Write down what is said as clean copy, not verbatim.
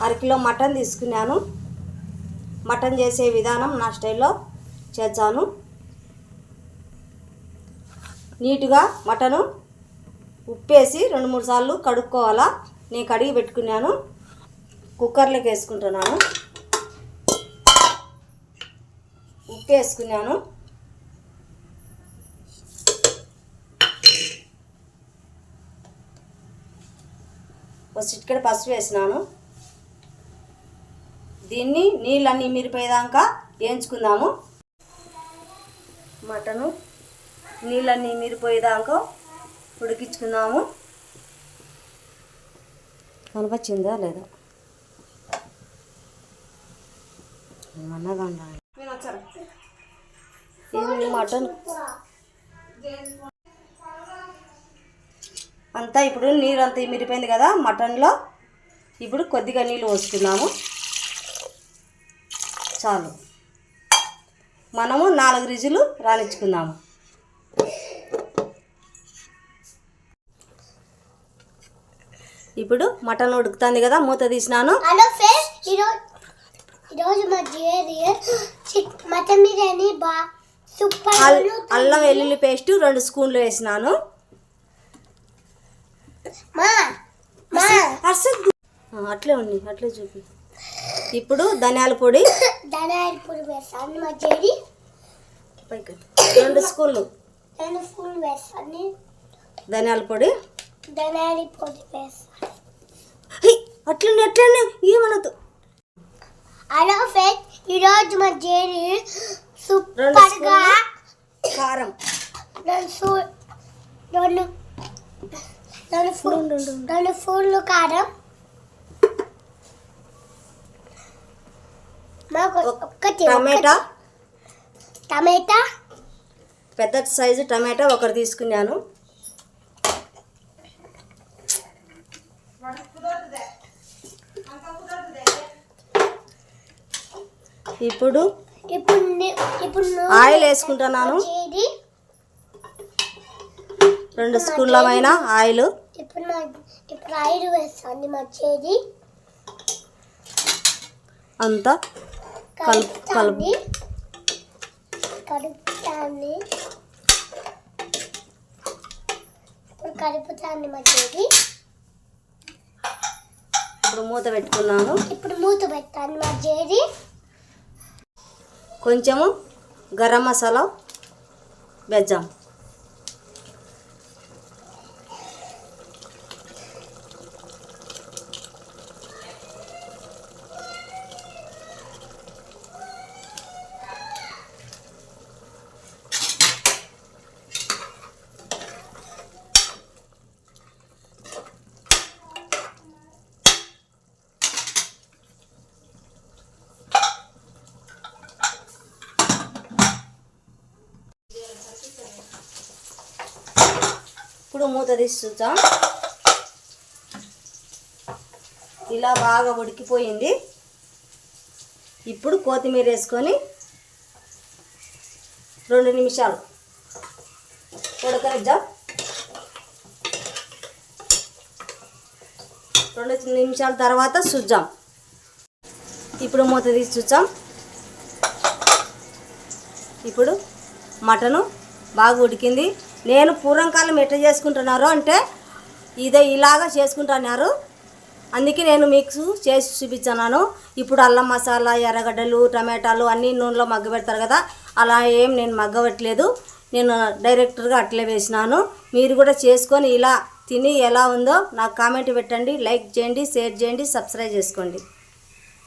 అరకిలో మటన్ తీసుకున్నాను. మటన్ చేసే విధానం నా స్టైల్లో చేస్తాను. నీట్గా మటను ఉప్పేసి 2-3 సార్లు కడుక్కోవాలా. నేను కడిగి పెట్టుకున్నాను. కుక్కర్లోకి వేసుకుంటున్నాను. ఉప్పు వేసుకున్నాను. ఒక చిటికెడు పసుపు వేసినాను. దీన్ని నీళ్ళన్నీ మిరిపోయేదాకా వేయించుకుందాము. మటను నీళ్ళన్నీ మిరిపోయేదాకా ఉడికించుకుందాము. కనిపించిందా లేదా ఇది మటన్ అంతా ఇప్పుడు నీరు అంతా మిరిపోయింది కదా మటన్లో. ఇప్పుడు కొద్దిగా నీళ్ళు పోసుకున్నాము. చాలు. మనము 4 విజిల్లు రానిచ్చుకుందాము. ఇప్పుడు మటన్ ఉడుకుతుంది కదా, మూత తీసినాను. మటన్ బిర్యానీ అల్లం వెల్లుల్లి పేస్ట్ 2 స్పూన్లు వేసినాను. అట్లే ఉంది, అట్లే చూపి. ఇప్పుడు ధనియాల పొడి వేస్తాను. మజ్జిగ 2 స్పూన్లు వేస్తాను. ధనియాల పొడి వేస్తాను. అట్లనే అట్లనే ఏమనదు. హలో ఫ్రెండ్స్, ఈరోజు మా జేరి 2 సూపర్గా కారం 2 స్పూన్లు కారం, టమాటా పెద్ద సైజు టమాటా 1 తీసుకున్నాను. ఇప్పుడు ఆయిల్ వేసుకుంటున్నాను. 2 స్పూన్లమైన ఆయిల్. ఇప్పుడు ఆయిల్ వేస్తాను. మజ్జిగ అంతా కలుపుతాను. మజ్జిగ ఇప్పుడు మూత పెట్టుకున్నాను. మజ్జిగ కొంచెము గరం మసాలా వేద్దాం. ఇప్పుడు మూత తీసి చూద్దాం. ఇలా బాగా ఉడికిపోయింది. ఇప్పుడు కొత్తిమీర వేసుకొని 2 నిమిషాలు ఉడకనిద్దాం. 2 నిమిషాల తర్వాత చూద్దాం. ఇప్పుడు మూత తీసి చూద్దాం. ఇప్పుడు మటను బాగా ఉడికింది. నేను పూర్వకాలం ఎట్లా చేసుకుంటున్నారో అంటే ఇలాగా చేసుకుంటున్నారు. అందుకే నేను మీకు చేసి చూపించాను. ఇప్పుడు అల్లం మసాలా, ఎర్రగడ్డలు, టమాటాలు అన్నీ నూనెలో మగ్గబెడతారు కదా, అలా ఏం నేను మగ్గబెట్టలేదు. నేను డైరెక్ట్గా అట్లే వేసినాను. మీరు కూడా చేసుకొని ఇలా తిని ఎలా ఉందో నాకు కామెంట్ పెట్టండి. లైక్ చేయండి, షేర్ చేయండి, సబ్స్క్రైబ్ చేసుకోండి.